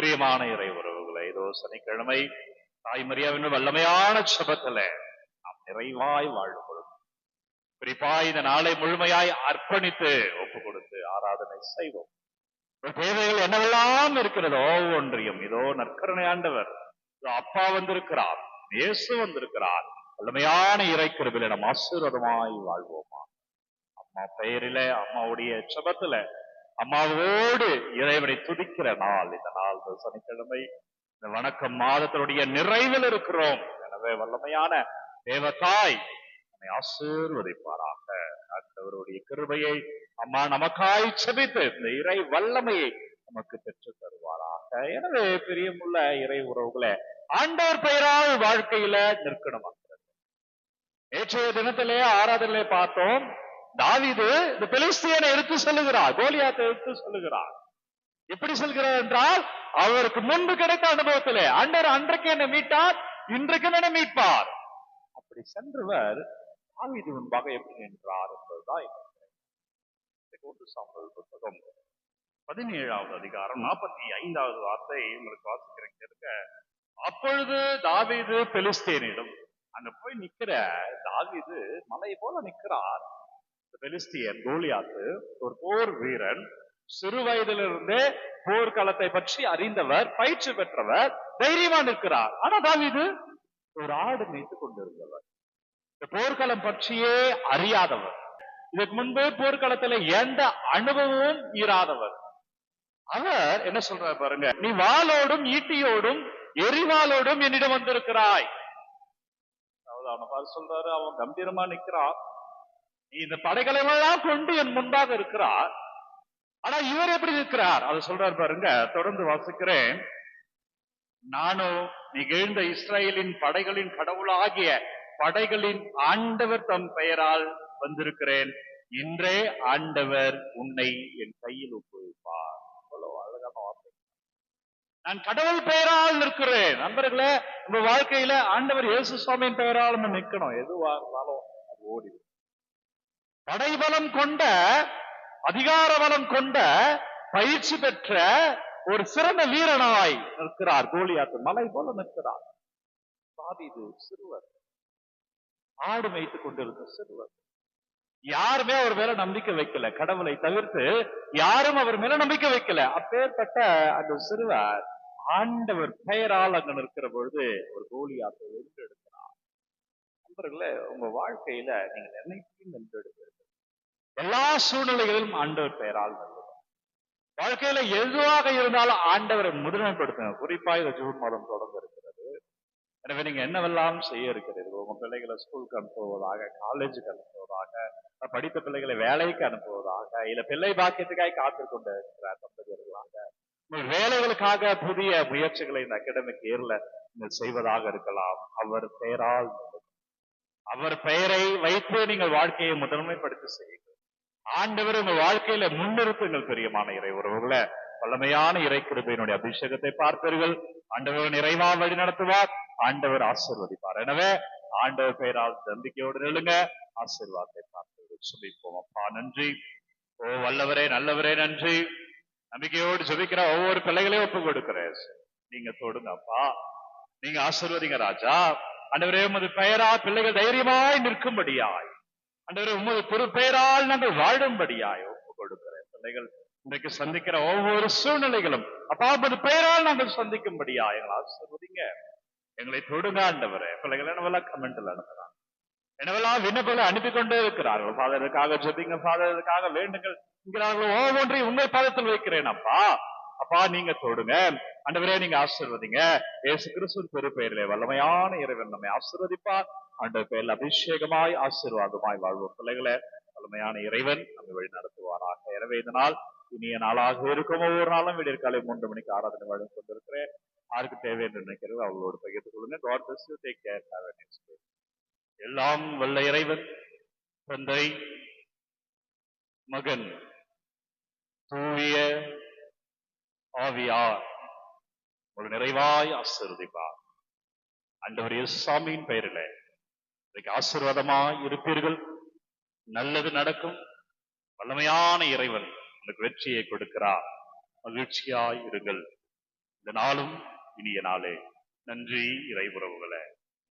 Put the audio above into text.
பிரியமான இறை உறவுகளை, இதோ சனிக்கிழமை தாய் மரியாவின் வல்லமையான சபத்துல நாம் நிறைவாய் வாழும் பொழுது, குறிப்பா இந்த நாளை முழுமையாய் அர்ப்பணித்து ஒப்பு கொடுத்து ஆராதனை செய்வோம். தேவைகள் என்னவெல்லாம் இருக்கிறதோ ஒன்றியும் இதோ நற்கருணை ஆண்டவர், அப்பா வந்திருக்கிறார், இயேசு வந்திருக்கிறார், வல்லமையான இறை கிருபையில நாம் ஆசீர்வாதமாய் வாழ்வோமா. அம்மா பெயரில, அம்மாவுடைய சபத்துல அம்மாவோடு இறைவனை துதிக்கிற நாள் இந்த நாள், சனிக்கிழமை. இந்த வணக்கம் மாதத்தினுடைய நிறைவில் இருக்கிறோம். எனவே வல்லமையான தேவதாய் நம்மை ஆசீர்வதிப்பாராக. ஆண்டவருடைய கிருபையை அம்மா நமக்காய் செபித்து இந்த இறை வல்லமையை நமக்கு பெற்று தருவாராக. எனவே பிரியமுள்ள இறை உறவுகளை, ஆண்டவர் பெயரால் வாழ்க்கையில நிற்கணும். நேற்றைய தினத்திலே ஆராதனையிலே பார்த்தோம், தாவீது இந்த பெலிஸ்தியனை எடுத்து சொல்லுகிறார், கோலியாத்தை எடுத்து சொல்லுகிறார். எப்படி சொல்கிறார் என்றால், அவருக்கு முன்பு கிடைத்த அனுபவத்திலே ஆண்டவர் அன்றைக்கு என்னை மீட்டார், இன்றைக்கு என்னை மீட்பார். அப்படி சென்றவர் தாவீது முன்பாக எப்படி நின்றார் என்பதுதான் சாமுவேல் புத்தகம் 17வது அதிகாரம் 45வது வார்த்தை உங்களுக்கு வாசிக்கிறேன். அப்பொழுது தாவீது பெலிஸ்தியனிடம், அங்க போய் நிக்கிற தாவீது மலை போல நிற்கிறார். பெலிஸ்தியன் கோலியாத்து ஒரு போர் வீரன், சிறு வயதிலிருந்தே போர்க்களத்தை பற்றி அறிந்தவர், பயிற்சி பெற்றவர், தைரியமா நிற்கிறார். ஆனா தாவீது ஒரு ஆடு மேய்த்துக் கொண்டிருந்தவர், இந்த போர்க்களம் பற்றியே அறியாதவர், இதற்கு முன்பு போர்க்களத்துல எந்த அனுபவமும் இராதவர். அவர் என்ன சொல்றார் பாருங்க, நீ வாளோடும் ஈட்டியோடும் எரிவாளோடும் என்னிடம் வந்திருக்கிறாய். சொல்றாரு, அவன் கம்பீரமா நிற்கிறான், நீ இந்த படைகளை எல்லாம் கொண்டு என் முன்பாக இருக்கிறார். ஆனா இவர் எப்படி இருக்கிறார் அதை சொல்றாரு பாருங்க. தொடர்ந்து வாசிக்கிறேன். நானும் நிகழ்ந்த இஸ்ரேலின் படைகளின் கடவுளாகிய படைகளின் ஆண்டவர் தம் பெயரால் வந்திருக்கிறேன். இன்றே ஆண்டவர் உன்னை என் கையில் ஒப்புவிப்பார். அழகான வார்த்தை. நான் கடவுள் பெயரால் நிற்கிறேன். நண்பர்களே, உங்க வாழ்க்கையில ஆண்டவர் இயேசு சுவாமியின் பெயரால் நம்ம நிற்கணும். எதுவா இருந்தாலும் அது ஓடி. படைபலம் கொண்ட, அதிகார பலம் கொண்ட, பயிற்சி பெற்ற ஒரு சிறந்த வீரனாய் நிற்கிறார் கோலியாத்து. மலை போல நிற்கிறார். தாவீது சிறுவர், ஆடு மேய்த்துக் கொண்டிருக்கிற சிறுவர். யாருமே அவர் மேல நம்பிக்கை வைக்கல, கடவுளை தவிர்த்து யாரும் அவர் மேல நம்பிக்கை வைக்கல. அப்பேற்பட்ட அந்த சிறுவர் ஆண்டவர் பெயரால் அங்க நிற்கிற பொழுது ஒரு கோலியாத்தை வென்றெடுக்கிறார். நண்பர்களே, உங்க வாழ்க்கையில நீங்கள் என்னைக்கும் வென்றெடுப்பீர்கள். எல்லா சூழ்நிலைகளிலும் ஆண்டவர் பெயரால் நல்லது. வாழ்க்கையில எதுவாக இருந்தாலும் ஆண்டவரை முதன்மைப்படுத்துங்க. குறிப்பா இந்த ஜூன் மாதம் தொடங்க இருக்கிறது. எனவே நீங்க என்னவெல்லாம் செய்ய இருக்கிறீர்கள்? உங்க பிள்ளைகளை ஸ்கூலுக்கு அனுப்புவதாக, காலேஜுக்கு அனுப்புவதாக, படித்த பிள்ளைகளை வேலைக்கு அனுப்புவதாக, இல்ல பிள்ளை பாக்கியத்துக்காக காத்துக்கொண்டு இருக்கிற தம்பதியர்களாக, உங்கள் வேலைகளுக்காக புதிய முயற்சிகளை இந்த அகாடமிக் இயர்ல நீங்கள் செய்வதாக இருக்கலாம். அவர் பெயரால், அவர் பெயரை வைத்து நீங்கள் வாழ்க்கையை முதன்மைப்படுத்தி செய்யுங்கள். ஆண்டவர் உங்கள் வாழ்க்கையில முன்னிறுத்துங்கள். பிரியமான இறை உறவுகளை, வல்லமையான இறை கிருபையினுடைய அபிஷேகத்தை பார்ப்பீர்கள். ஆண்டவர் நிறைவா வழி நடத்துவார். ஆண்டவர் ஆசீர்வதிப்பார். எனவே ஆண்டவர் பெயரால் நம்பிக்கையோடு நில்லுங்க. ஆசீர்வாதத்தை பார்ப்பீர்கள். சுபிப்போம். அப்பா நன்றி. ஓ வல்லவரே, நல்லவரே நன்றி. நம்பிக்கையோடு ஜெபிக்கிற ஒவ்வொரு பிள்ளைகளையும் ஒப்பு கொடுக்கிறேன். நீங்க தொடுங்க அப்பா, நீங்க ஆசீர்வதிங்க ராஜா. ஆண்டவரே, உமது பெயரா பிள்ளைகள் தைரியமாய் நிற்கும்படியாய், ஆண்டவரே உமது பெயரால் நாங்கள் வாழும்படியாய் ஒப்பு கொடுக்கிறேன். பிள்ளைகள் இன்றைக்கு சந்திக்கிற ஒவ்வொரு சூழ்நிலைகளும் அப்பா உமது பெயரால் நாங்கள் சந்திக்கும்படியா எங்களை ஆசீர்வதிங்க. எங்களை தொடுங்க ஆண்டவரே. பிள்ளைகள் என்னவெல்லாம் கமெண்ட்ல அனுப்புறாங்க, என்னவெல்லாம் விண்ணப்பங்களை அனுப்பி கொண்டே இருக்கிறார்கள். ஃபாதருக்காக ஜெபிங்க, ஃபாதருக்காக வேண்டுங்கள் என்கிறார்கள். ஒவ்வொன்றையும் உங்கள் பாதத்தில் வைக்கிறேன் அப்பா. அப்பா நீங்க தொடுங்க ஆண்டவரே, நீங்க ஆசீர்வதிங்க. இயேசு கிறிஸ்துவின் பெருபெயரிலே வல்லமையான இறைவன் நம்மை ஆசீர்வதிப்பார். ஆண்டவர் பெயரில் அபிஷேகமாய் ஆசீர்வாதமாய் வாழ்வோம். பிள்ளைகளை வல்லமையான இறைவன் நம்மை வழி நடத்துவாராக. எனவே இந்த நாள் இனிய நாளாக இருக்கும். ஒவ்வொரு நாளும் விடியற்காலை 3 மணிக்கு ஆராதனை வழங்கி கொண்டிருக்கிறேன். யாருக்கு தேவை என்று நினைக்கிறது அவங்களோடு பகிர்ந்து கொள்ளுங்க. God bless you. Take care. Have a nice day. எல்லாம் வல்ல இறைவன் தந்தை, மகன், தூய ஆவியார் ஒரு நிறைவாய் ஆசீர்வதிப்பார். ஆண்டவர் இயேசுவின் பெயரிலே இன்றைக்கு ஆசீர்வாதமாய் இருப்பீர்கள். நல்லது நடக்கும். வல்லமையான இறைவன் உங்களுக்கு வெற்றியை கொடுக்கிறார். மகிழ்ச்சியாய் இருங்கள். இந்த நாளும் இனிய நாளே. நன்றி இறை உறவுகளே.